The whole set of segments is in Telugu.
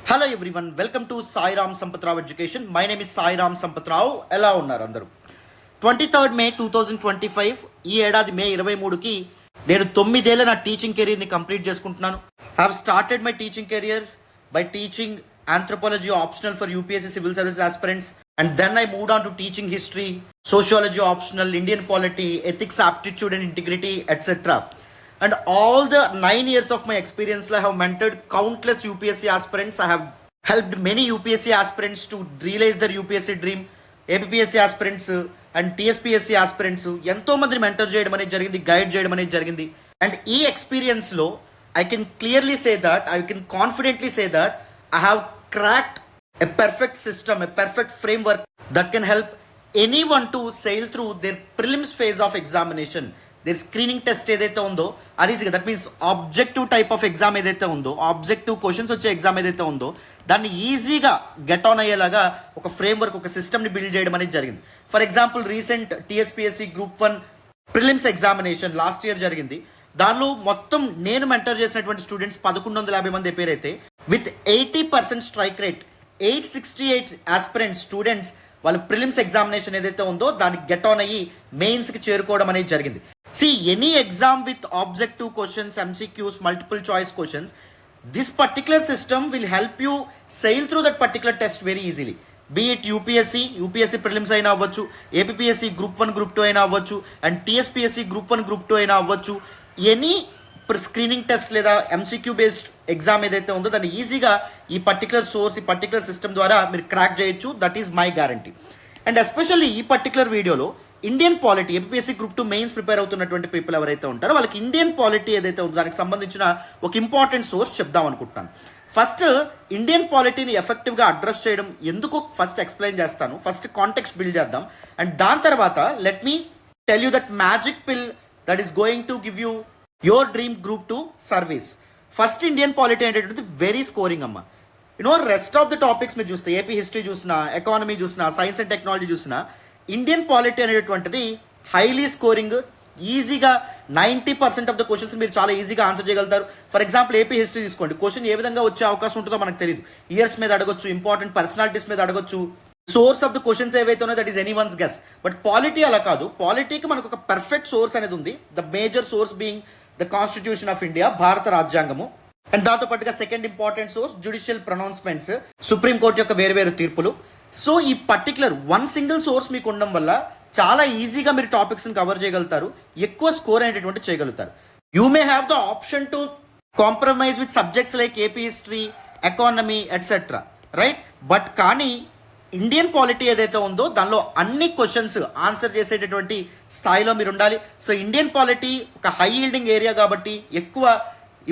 Hello everyone, welcome to Sairam Sampatirao Education. My name is Sairam Sampatirao. ఎలా ఉన్నారు అందరూ? 23rd May 2025 ఈ ఏడాది మే 23కి నేను 9 ఏళ్ల నా టీచింగ్ కెరీర్ని కంప్లీట్ చేసుకుంటున్నాను. I have started my teaching career by teaching anthropology optional for UPSC civil service aspirants, and then I moved on to teaching history, sociology optional, Indian polity, ethics, aptitude and integrity, etc. And all the 9 years of my experience, I have mentored countless UPSC aspirants. I have helped many UPSC aspirants to realize their UPSC dream. APPSC aspirants and TSPSC aspirants ఎంతో మంది మెంటర్ చేయడం అనేది జరిగింది, గైడ్ చేయడం అనేది జరిగింది. అండ్ ఈ ఎక్స్పీరియన్స్లో I can clearly say that, I can confidently say that I have cracked a perfect system, a perfect framework that can help anyone to sail through their prelims phase of examination. There screening test ఏదైతే ఉందో అది ఈజీగా, that means objective type of exam ఏదైతే ఉందో, ఆబ్జెక్టివ్ క్వశ్చన్స్ వచ్చే ఎగ్జామ్ ఏదైతే ఉందో దాన్ని ఈజీగా గెట్ ఆన్ అయ్యేలాగా ఒక ఫ్రేమ్వర్క్, ఒక సిస్టమ్ని బిల్డ్ చేయడం అనేది జరిగింది. For example recent TSPSC group 1 prelims examination last year జరిగింది. దానిలో మొత్తం నేను మెంటర్ చేసినటువంటి స్టూడెంట్స్ 1150 మంది పేరైతే with 80% strike rate 868 aspirants students వాళ్ళు ప్రిలిమ్స్ ఎగ్జామినేషన్ ఏదైతే ఉందో దానికి గెట్ ఆన్ అయ్యి మెయిన్స్కి చేరుకోవడం అనేది జరిగింది. See, any exam with objective questions, MCQs, multiple choice questions, this particular system will help you sail through that particular test very easily. Be it UPSC prelims అయినా అవ్వచ్చు, APPSC Group 1 Group 2 అయినా అవ్వచ్చు, అండ్ TSPSC Group 1 Group 2 అయినా అవ్వచ్చు. ఎనీ స్క్రీనింగ్ టెస్ట్ లేదా MCQ బేస్డ్ ఎగ్జామ్ ఏదైతే ఉందో దాన్ని ఈజీగా ఈ పర్టికులర్ సోర్స్, ఈ పర్టికులర్ సిస్టమ్ ద్వారా మీరు క్రాక్ చేయొచ్చు. That is my guarantee. And especially ఈ పర్టికులర్ వీడియోలో Indian polity, APPSC Group 2 mains prepare అవుతున్నటువంటి పీపుల్ ఎవరైతే ఉంటారో వాళ్ళకి ఇండియన్ పాలిటీ ఏదైతే ఉందో దానికి సంబంధించిన ఒక ఇంపార్టెంట్ సోర్స్ చెప్దాం అనుకుంటున్నాను. ఫస్ట్ ఇండియన్ పాలిటీని ఎఫెక్టివ్గా అడ్రస్ చేయడం ఎందుకు ఫస్ట్ ఎక్స్ప్లెయిన్ చేస్తాను. ఫస్ట్ కాంటెక్స్ట్ బిల్డ్ చేద్దాం, అండ్ దాని తర్వాత let me tell you that magic pill that is going to give you your dream Group 2 service. First Indian polity అనేటువంటిది వెరీ స్కోరింగ్ అమ్మ. రెస్ట్ ఆఫ్ ద టాపిక్స్ మీరు చూస్తే ఏపీ హిస్టరీ చూసినా, ఎకానమీ చూసినా, సైన్స్ అండ్ టెక్నాలజీ చూసినా, ఇండియన్ పాలిటీ అనేటువంటిది హైలీ స్కోరింగ్. ఈజీగా 90% ఆఫ్ ద క్వశ్చన్స్ మీరు చాలా ఈజీగా ఆన్సర్ చేయగలుగుతారు. ఫర్ ఎగ్జాంపుల్ ఏపీ హిస్టరీ తీసుకోండి, క్వశ్చన్ ఏ విధంగా వచ్చే అవకాశం ఉంటుందో మనకు తెలియదు. ఇయర్స్ మీద అడగొచ్చు, ఇంపార్టెంట్ పర్సనాలిటీస్ మీద అడగొచ్చు, సోర్స్ ఆఫ్ ద క్వశ్చన్స్ ఏవైతే ఉన్నాయో that is anyone's guess. But polity అలా కాదు. పాలిటీకి మనకు ఒక పర్ఫెక్ట్ సోర్స్ అనేది ఉంది. The major source being the constitution of India, భారత రాజ్యాంగము. అండ్ దాంతో పాటుగా second important source judicial pronouncements, supreme court యొక్క వేరు తీర్పులు. సో ఈ పర్టికులర్ వన్ సింగిల్ సోర్స్ మీకు ఉండడం వల్ల చాలా ఈజీగా మీరు టాపిక్స్ని కవర్ చేయగలుగుతారు, ఎక్కువ స్కోర్ అనేటటువంటి చేయగలుగుతారు. You may have the option to compromise with subjects like AP history, economy etcetera, right? But కానీ ఇండియన్ పాలిటీ ఏదైతే ఉందో దానిలో అన్ని క్వశ్చన్స్ ఆన్సర్ చేసేటటువంటి స్థాయిలో మీరు ఉండాలి. సో ఇండియన్ పాలిటీ ఒక హై ఈల్డింగ్ ఏరియా కాబట్టి ఎక్కువ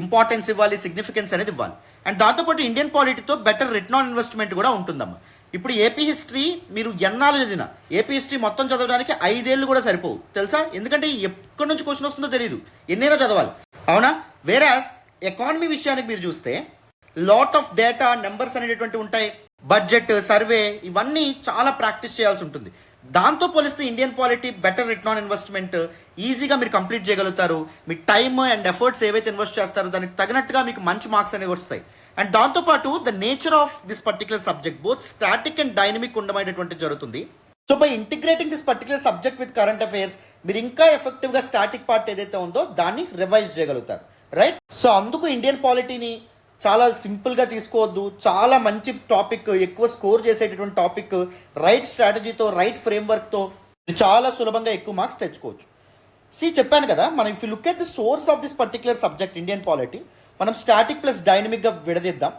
ఇంపార్టెన్స్ ఇవ్వాలి, సిగ్నిఫికెన్స్ అనేది ఇవ్వాలి. అండ్ దాంతోపాటు ఇండియన్ పాలిటీతో బెటర్ రిటర్న్ ఆన్ ఇన్వెస్ట్మెంట్ కూడా ఉంటుందమ్మా. ఇప్పుడు ఏపీ హిస్టరీ మీరు ఎన్నాళ్ళు చదివినా, ఏపీ హిస్టరీ మొత్తం చదవడానికి 5 ఏళ్ళు కూడా సరిపోవు తెలుసా. ఎందుకంటే ఎక్కడి నుంచి క్వశ్చన్ వస్తుందో తెలియదు, ఎన్నైనా చదవాలి, అవునా? వేరాస్ ఎకానమీ విషయానికి మీరు చూస్తే లాట్ ఆఫ్ డేటా, నెంబర్స్ అనేటటువంటి ఉంటాయి, బడ్జెట్, సర్వే, ఇవన్నీ చాలా ప్రాక్టీస్ చేయాల్సి ఉంటుంది. దాంతో పోలిస్తే Indian polity better return on investment, ఈజీగా మీరు కంప్లీట్ చేయగలుగుతారు. మీ టైమ్ అండ్ ఎఫర్ట్స్ ఏవైతే ఇన్వెస్ట్ చేస్తారో దానికి తగినట్టుగా మీకు మంచి మార్క్స్ అనేవి వస్తాయి. అండ్ దాంతోపాటు the nature of this particular subject both static and dynamic ఉండమనేటువంటి జరుగుతుంది. So by integrating this particular subject with current affairs మీరు ఇంకా ఎఫెక్టివ్గా స్టాటిక్ పార్ట్ ఏదైతే ఉందో దాన్ని రివైజ్ చేయగలుగుతారు, రైట్? సో అందుకు ఇండియన్ పాలిటీని చాలా సింపుల్గా తీసుకోవద్దు. చాలా మంచి టాపిక్, ఎక్కువ స్కోర్ చేసేటటువంటి టాపిక్, రైట్ స్ట్రాటజీతో, రైట్ ఫ్రేమ్వర్క్తో చాలా సులభంగా ఎక్కువ మార్క్స్ తెచ్చుకోవచ్చు. చెప్పాను కదా, మనం if you look at the source of this particular subject Indian polity, మనం స్టాటిక్ ప్లస్ డైనమిక్గా విడదీద్దాం.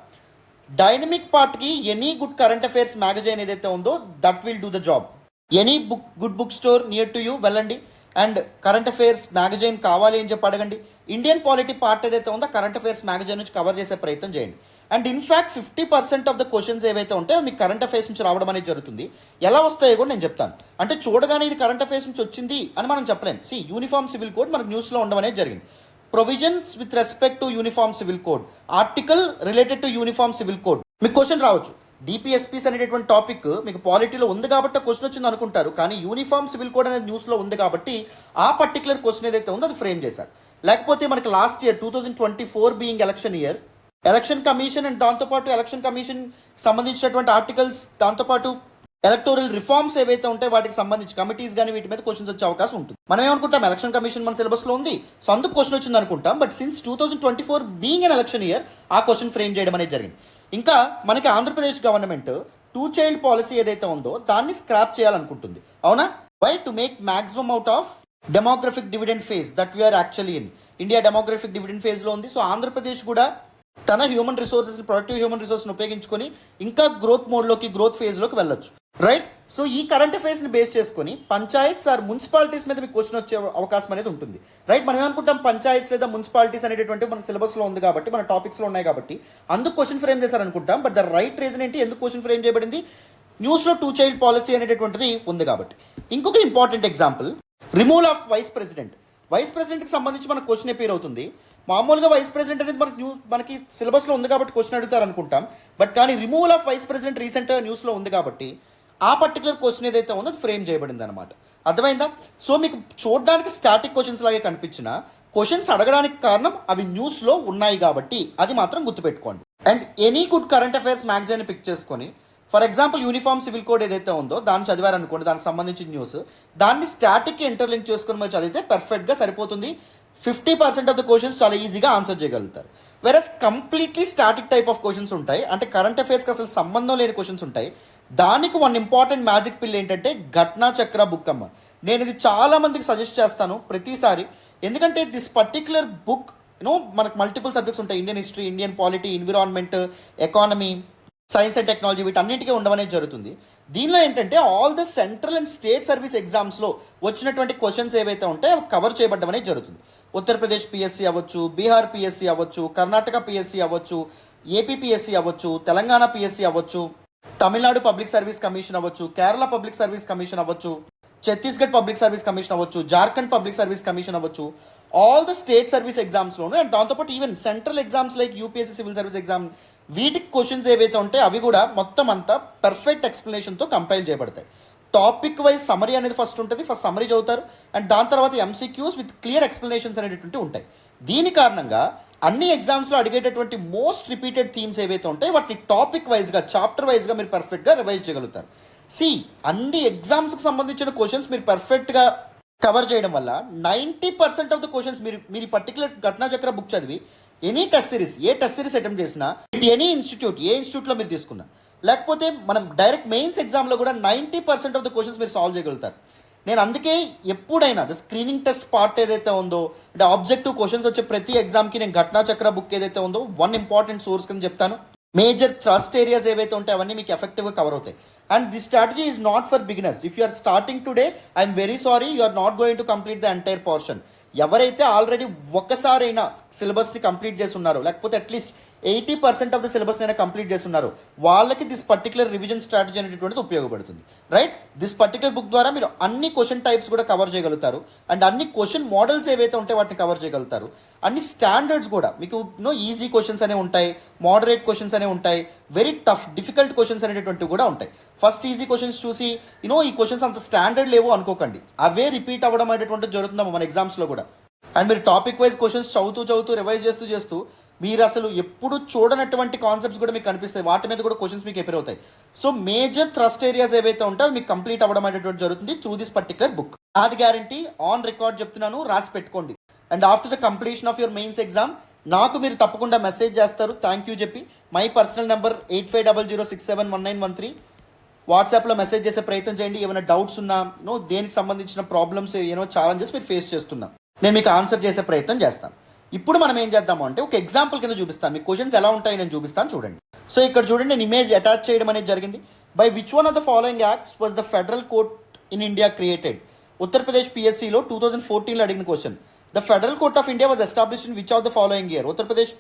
డైనమిక్ పార్ట్కి any good current affairs magazine ఏదైతే ఉందో that will do the job. Any good book store near to you వెళ్ళండి అండ్ కరెంట్ అఫైర్స్ మ్యాగజైన్ కావాలి అని చెప్పి అడగండి. ఇండియన్ పాలిటీ పార్ట్ ఏదైతే ఉందో కరెంట్ అఫైర్స్ మ్యాగజైన్ నుంచి కవర్ చేసే ప్రయత్నం చేయండి. And in fact 50% of the questions ఏవైతే ఉంటాయో మీకు కరెంట్ అఫైర్స్ నుంచి రావడం అనేది జరుగుతుంది. ఎలా వస్తాయో కూడా నేను చెప్తాను. అంటే చూడగానే ఇది కరెంట్ అఫైర్స్ నుంచి వచ్చింది అని మనం చెప్పలేం. యూనిఫామ్ సివిల్ కోడ్ మనకు న్యూస్లో ఉండడం అనేది జరిగింది. Provisions with respect to uniform civil code, article related to uniform civil code. మీకు క్వశ్చన్ రావచ్చు, డిపిఎస్పీస్ అనేటటువంటి టాపిక్ మీకు పాలిటీలో ఉంది కాబట్టి క్వశ్చన్ వచ్చింది అనుకుంటారు, కానీ యూనిఫామ్ సివిల్ కోడ్ అనేది న్యూస్లో ఉంది కాబట్టి ఆ పర్టికులర్ క్వశ్చన్ ఏదైతే ఉందో అది ఫ్రేమ్ చేశారు. లేకపోతే మనకి last year 2024 being election year, election commission and దాంతోపాటు ఎలక్షన్ కమిషన్ సంబంధించినటువంటి ఆర్టికల్స్, దాంతోపాటు ఎలక్టోరల్ రిఫార్మ్స్ ఏవైతే ఉంటాయి వాటికి సంబంధించి కమిటీస్ కానీ వీటి మీద క్వశ్చన్స్ వచ్చే అవకాశం ఉంటుంది. మనం ఏమనుకుంటాం, ఎలక్షన్ కమిషన్ మన సిలబస్లో ఉంది సో అందుకు క్వశ్చన్ వచ్చింది అనుకుంటాం. But since 2024 being an election year ఆ క్వశ్చన్ ఫ్రేమ్ చేయడం అనేది జరిగింది. ఇంకా మనకి ఆంధ్రప్రదేశ్ గవర్నమెంట్ 2 చైల్డ్ పాలసీ ఏదైతే ఉందో దాన్ని స్క్రాప్ చేయాలనుకుంటుంది, అవునా? Why? To make maximum out of demographic dividend phase that we are actually in. India demographic dividend ఫేజ్లో ఉంది. సో ఆంధ్రప్రదేశ్ కూడా తన హ్యూమన్ రిసోర్సెస్, ప్రొడక్టివ్ హ్యూమన్ రిసోర్స్ని ఉపయోగించుకొని ఇంకా గ్రోత్ మోడ్లోకి, గ్రోత్ ఫేజ్లోకి వెళ్ళొచ్చు, రైట్? సో ఈ కరెంట్ అఫైర్స్ని బేస్ చేసుకొని పంచాయత్స్ ఆర్ మున్సిపాలిటీస్ మీద మీకు క్వశ్చన్ వచ్చే అవకాశం అనేది ఉంటుంది, రైట్? మనం ఏమనుకుంటాం, పంచాయత్స్ లేదా మున్సిపాలిటీస్ అనేటటువంటి మన సిలబస్లో ఉంది కాబట్టి, మన టాపిక్స్లో ఉన్నాయి కాబట్టి అందుకు క్వశ్చన్ ఫ్రేమ్ చేశారనుకుంటాం. బట్ ద రైట్ రీజన్ ఏంటి, ఎందుకు క్వశ్చన్ ఫ్రేమ్ చేయబడింది? న్యూస్లో 2 చైల్డ్ పాలసీ అనేటటువంటిది ఉంది కాబట్టి. ఇంకొక important example, removal of vice president. Vice ప్రెసిడెంట్కి సంబంధించి మనకు క్వశ్చన్ అపీర్ అవుతుంది. మామూలుగా వైస్ ప్రెసిడెంట్ అనేది మనకి సిలబస్లో ఉంది కాబట్టి క్వశ్చన్ అడుగుతారు అనుకుంటాం. బట్ కానీ removal of vice president recent న్యూస్లో ఉంది కాబట్టి ఆ పర్టికులర్ క్వశ్చన్ ఏదైతే ఉందో అది ఫ్రేమ్ చేయబడింది అనమాట. అర్థమైందా? సో మీకు చూడడానికి స్టాటిక్ క్వశ్చన్స్ లాగే కనిపించిన క్వశ్చన్స్ అడగడానికి కారణం అవి న్యూస్లో ఉన్నాయి కాబట్టి అది మాత్రం గుర్తుపెట్టుకోండి. And any good current affairs magazine pick చేసుకొని, for example uniform civil code ఏదైతే ఉందో దాన్ని చదివారనుకోండి, దానికి సంబంధించిన న్యూస్, దాన్ని స్టాటిక్కి ఇంటర్లింక్ చేసుకొని మీరు చదివితే పర్ఫెక్ట్గా సరిపోతుంది. 50% ఆఫ్ ద క్వశ్చన్స్ చాలా ఈజీగా ఆన్సర్ చేయగలుగుతారు. Versus completely static type of questions ఉంటాయి, అంటే కరెంట్ అఫైర్స్కి అసలు సంబంధం లేని క్వశ్చన్స్ ఉంటాయి. దానికి వన్ ఇంపార్టెంట్ మ్యాజిక్ పిల్ ఏంటంటే ఘటనా చక్ర బుక్ అమ్మ. నేను ఇది చాలా మందికి సజెస్ట్ చేస్తాను ప్రతిసారి, ఎందుకంటే దిస్ పర్టిక్యులర్ బుక్ మనకు మల్టిపుల్ సబ్జెక్ట్స్ ఉంటాయి. Indian history, Indian polity, environment, economy, science and technology, వీటన్నింటికీ ఉండవనేది జరుగుతుంది. దీనిలో ఏంటంటే all the central and state service ఎగ్జామ్స్లో వచ్చినటువంటి క్వశ్చన్స్ ఏవైతే ఉంటాయో అవి కవర్ చేయబడ్డం అనేది జరుగుతుంది. ఉత్తరప్రదేశ్ పిఎస్సి అవ్వచ్చు, బీహార్ పిఎస్సి అవ్వచ్చు, కర్ణాటక పిఎస్సి అవ్వచ్చు, ఏపీపీఎస్సి అవ్వచ్చు, తెలంగాణ పిఎస్సి అవ్వచ్చు, తమిళనాడు పబ్లిక్ సర్వీస్ కమిషన్ అవ్వచ్చు, కేరళ పబ్లిక్ సర్వీస్ కమిషన్ అవ్వచ్చు, ఛత్తీస్గఢ్ పబ్లిక్ సర్వీస్ కమిషన్ అవ్వచ్చు, జార్ఖండ్ పబ్లిక్ సర్వీస్ కమిషన్ అవ్వచ్చు, ఆల్ ద స్టేట్ సర్వీస్ ఎగ్జామ్స్లోను. అండ్ దాంతోపాటు even central exams like UPSC civil service exam, వీటికి క్వశ్చన్స్ ఏవైతే ఉంటాయో అవి కూడా మొత్తం అంతా పర్ఫెక్ట్ ఎక్స్ప్లెనేషన్తో కంపైల్ చేయబడతాయి. టాపిక్ వైజ్ సమరీ అనేది ఫస్ట్ ఉంటుంది, ఫస్ట్ సమరీ చదువుతారు. అండ్ దాని తర్వాత ఎంసీక్యూస్ విత్ క్లియర్ ఎక్స్ప్లెనేషన్స్ అనేటువంటి ఉంటాయి. దీని కారణంగా అన్ని ఎగ్జామ్స్లో అడిగేటటువంటి మోస్ట్ రిపీటెడ్ థీమ్స్ ఏవైతే ఉంటాయి వాటిని టాపిక్ వైజ్గా, చాప్టర్ వైజ్గా మీరు పర్ఫెక్ట్గా రివైజ్ చేయగలుగుతారు. అన్ని ఎగ్జామ్స్కి సంబంధించిన క్వశ్చన్స్ మీరు పర్ఫెక్ట్గా కవర్ చేయడం వల్ల 90% ఆఫ్ ద క్వశ్చన్స్ మీరు పర్టికులర్ ఘటనా చక్ర బుక్ చదివి ఎనీ టెస్ట్ సిరీస్, ఏ టెస్ట్ సిరీస్ అటెంప్ట్ చేసినా, ఎనీ ఇన్స్టిట్యూట్, ఏ ఇన్స్టిట్యూట్లో మీరు తీసుకున్నా, లేకపోతే మనం డైరెక్ట్ మెయిన్స్ ఎగ్జామ్లో కూడా 90% ఆఫ్ ద క్వశ్చన్స్ మీరు సాల్వ్ చేయగలుగుతారు. నేను అందుకే ఎప్పుడైనా ద స్క్రీనింగ్ టెస్ట్ పార్ట్ ఏదైతే ఉందో, అంటే ఆబ్జెక్టివ్ క్వశ్చన్స్ వచ్చే ప్రతి ఎగ్జామ్కి నేను ఘటనా చక్ర బుక్ ఏదైతే ఉందో వన్ ఇంపార్టెంట్ సోర్స్ కింద చెప్తాను. మేజర్ థ్రస్ట్ ఏరియాస్ ఏవైతే ఉంటాయి అవన్నీ మీకు ఎఫెక్టివ్గా కవర్ అవుతాయి. And this strategy is not for beginners. If you are starting today, I'm very sorry, you are not going to complete the entire portion. ఎవరైతే ఆల్రెడీ ఒక్కసారైనా సిలబస్ని కంప్లీట్ చేసి ఉన్నారో, లేకపోతే అట్లీస్ట్ 80% ఆఫ్ ద సిలబస్ అయినా కంప్లీట్ చేస్తున్నారు, వాళ్ళకి దిస్ పర్టికులర్ రివిజన్ స్ట్రాటజీ అనేటువంటిది ఉపయోగపడుతుంది, రైట్? దిస్ పర్టికులర్ బుక్ ద్వారా మీరు అన్ని క్వశ్చన్ టైప్స్ కూడా కవర్ చేయగలుగుతారు. అండ్ అన్ని క్వశ్చన్ మోడల్స్ ఏవైతే ఉంటాయో వాటిని కవర్ చేయగలుగుతారు. అన్ని స్టాండర్డ్స్ కూడా మీకు ఈజీ క్వశ్చన్స్ అనేవి ఉంటాయి, మోడరేట్ క్వశ్చన్స్ అనేవి ఉంటాయి, వెరీ టఫ్ డిఫికల్ట్ క్వశ్చన్స్ అనేటువంటివి కూడా ఉంటాయి. ఫస్ట్ ఈజీ క్వశ్చన్స్ చూసి ఈ క్వశ్చన్స్ అంత స్టాండర్డ్ లేవో అనుకోకండి, అవే రిపీట్ అవ్వడం అనేటువంటిది జరుగుతుందమ్మా మన ఎగ్జామ్స్లో కూడా. అండ్ మీరు టాపిక్ వైజ్ క్వశ్చన్స్ చదువుతూ రివైజ్ చేస్తూ మీరు అసలు ఎప్పుడు చూడనటువంటి కాన్సెప్ట్స్ కూడా మీకు కనిపిస్తాయి, వాటి మీద కూడా క్వశ్చన్స్ మీకు ఎపిర్ అవుతాయి. సో మేజర్ థ్రస్ట్ ఏరియాస్ ఏవైతే ఉంటాయో మీకు కంప్లీట్ అవ్వడం అనేటువంటి జరుగుతుంది త్రూ దిస్ పర్టికులర్ బుక్. అది గ్యారంటీ, ఆన్ రికార్డ్ చెప్తున్నాను, రాసి పెట్టుకోండి. And after the completion of your mains exam నాకు మీరు తప్పకుండా మెసేజ్ చేస్తారు థ్యాంక్ యూ చెప్పి. My personal number 8500671913. వాట్సాప్లో మెసేజ్ చేసే ప్రయత్నం చేయండి. ఏమైనా డౌట్స్ ఉన్నా, దేనికి సంబంధించిన ప్రాబ్లమ్స్, ఛాలెంజెస్ మీరు ఫేస్ చేస్తున్నా, నేను మీకు ఆన్సర్ చేసే ప్రయత్నం చేస్తాను. ఇప్పుడు మనం ఏం చేద్దాము అంటే ఒక ఎగ్జాంపుల్ కింద చూపిస్తాను, మీకు క్వశ్చన్స్ ఎలా ఉంటాయి నేను చూపిస్తాను చూడండి. సో ఇక్కడ చూడండి, నేను ఇమేజ్ అటాచ్ చేయడం అనేది జరిగింది. By which one of the following acts was the federal court in India created? Uttar Pradesh పిఎస్సిలో 2014లో అడిగిన question. The federal court of India was established in which of the following year? Uttar Pradesh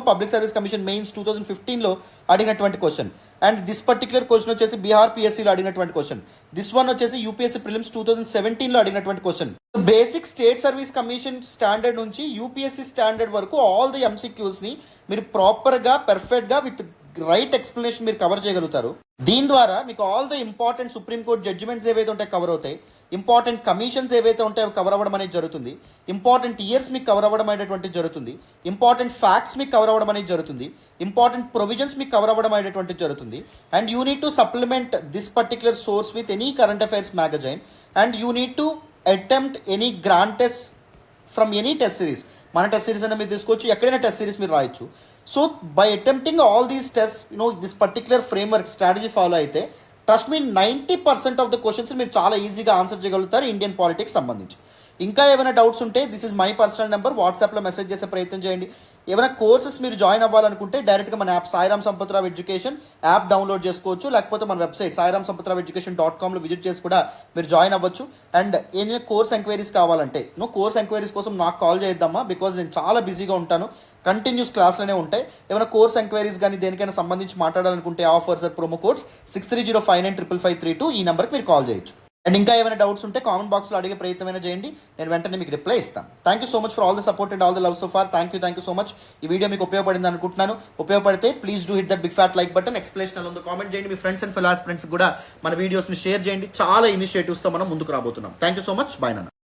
public service commission mains 2015లో అడిగినటువంటి question. And this particular question వచ్చేసి బీహార్ పిఎస్సిలో అడిగినటువంటి క్వశ్చన్. దిస్ వన్ వచ్చేసి యూపీఎస్సీ ప్రిలిమ్స్ 2017లో అడిగినటువంటి question. Basic state service commission standard నుంచి యూపీఎస్సీ స్టాండర్డ్ వరకు ఆల్ ది ఎంసీక్యూస్ని మీరు ప్రాపర్గా, పర్ఫెక్ట్గా విత్ రైట్ ఎక్స్ప్లెనేషన్ మీరు కవర్ చేయగలుగుతారు. దీని ద్వారా మీకు all the important supreme court judgments ఏవైతే ఉంటాయి కవర్ అవుతాయి. ఇంపార్టెంట్ కమిషన్స్ ఏవైతే ఉంటాయో అవి కవర్ అవ్వడం అనేది జరుగుతుంది, ఇంపార్టెంట్ ఇయర్స్ మీకు కవర్ అవ్వడం అనేటువంటిది జరుగుతుంది, ఇంపార్టెంట్ ఫ్యాక్ట్స్ మీకు కవర్ అవ్వడం అనేది జరుగుతుంది, ఇంపార్టెంట్ ప్రొవిజన్స్ మీకు కవర్ అవ్వడం అనేటువంటిది జరుగుతుంది. And you need to supplement this particular source with any current affairs magazine and you need to attempt any grand test from any test series. మన టెస్ట్ సిరీస్ అయినా మీరు తీసుకోవచ్చు, ఎక్కడైనా టెస్ట్ సిరీస్ మీరు రాయొచ్చు. So by attempting all these test this particular framework strategy follow అయితే trust me 90% of the questions మీరు చాలా ఈజీగా ఆన్సర్ చేయగలుగుతారు ఇండియన్ పాలిటిక్స్ సంబంధించి. ఇంకా ఏమైనా డౌట్స్ ఉంటే this is my personal number, వాట్సాప్లో మెసేజ్ చేసే ప్రయత్నం చేయండి. ఏమైనా కోర్సెస్ మీరు జాయిన్ అవ్వాలనుకుంటే డైరెక్ట్గా మన app Sairam Sampathrao education app download చేసుకోవచ్చు, లేకపోతే మన వెబ్సైట్ sairamsampatraveducation.comలో విజిట్ చేసి కూడా మీరు జాయిన్ అవ్వచ్చు. అండ్ ఏదైనా కోర్స్ ఎంక్వైరీస్ కావాలంటే కోర్స్ ఎంక్వైరీస్ కోసం నాకు కాల్ చేద్దామా, బికాజ్ నేను చాలా బిజీగా ఉంటాను, కంటిన్యూస్ క్లాస్లోనే ఉంటాయి. ఏమైనా కోర్స్ ఎంక్వైరీస్ కానీ దేనికైనా సంబంధించి మాట్లాడాలనుకుంటే ఆఫర్స్ ప్రోమో కోడ్స్ 6305955532 ఈ నెంబర్కి మీరు కాల్ చేయొచ్చు. అండ్ ఇంకా ఏమైనా డౌట్స్ ఉంటే కామెంట్ బాక్స్లో అడిగే ప్రయత్నమైనా చేయండి, నేను వెంటనే మీకు రిప్లై ఇస్తాను. Thank you so much for all the support and all the love so far. Thank you so much. ఈ వీడియో మీకు ఉపయోగపడింది అనుకుంటున్నాను. ఉపయోగపడితే please do hit that big fat like button, explanation ఉందో కామెంట్ చేయండి, మీ ఫ్రెండ్స్ అండ్ ఫెలో ఫ్రెండ్స్ కూడా మన వీడియోస్ని షేర్ చేయండి. చాలా ఇనిషియేటివ్స్తో మనం ముందుకు రాబోతున్నాం. Thank you so much. Bye నాన్న.